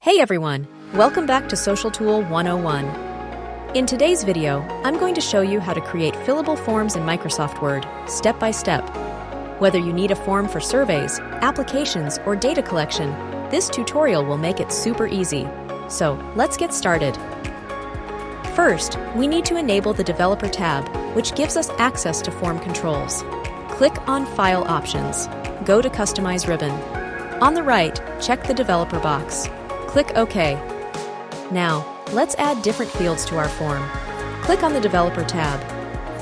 Hey everyone, welcome back to Social Tool 101. In today's video, I'm going to show you how to create fillable forms in Microsoft Word, step by step. Whether you need a form for surveys, applications, or data collection, this tutorial will make it super easy. So, let's get started. First, we need to enable the Developer tab, which gives us access to form controls. Click on File Options. Go to Customize ribbon. On the right, check the Developer box. Click OK. Now, let's add different fields to our form. Click on the Developer tab.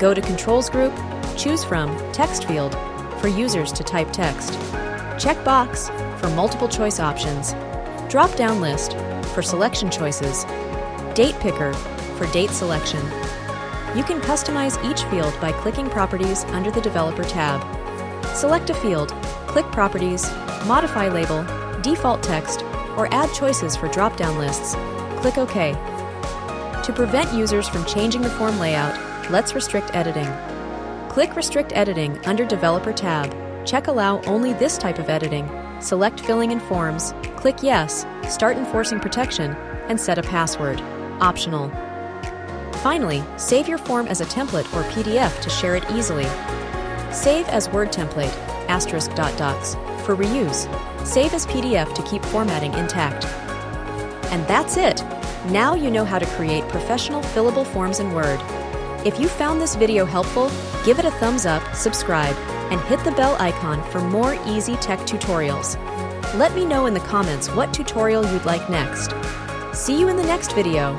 Go to Controls Group, choose from Text Field for users to type text. Check Box for multiple choice options. Drop-down List for selection choices. Date Picker for date selection. You can customize each field by clicking Properties under the Developer tab. Select a field, click Properties, Modify Label, Default Text, or add choices for drop-down lists. Click OK. To prevent users from changing the form layout, let's restrict editing. Click Restrict Editing under Developer tab. Check Allow only this type of editing. Select Filling in Forms, click Yes, start enforcing protection, and set a password. Optional. Finally, save your form as a template or PDF to share it easily. Save as Word template, *docs, for reuse. Save as PDF to keep formatting intact. And that's it! Now you know how to create professional fillable forms in Word. If you found this video helpful, give it a thumbs up, subscribe, and hit the bell icon for more easy tech tutorials. Let me know in the comments what tutorial you'd like next. See you in the next video!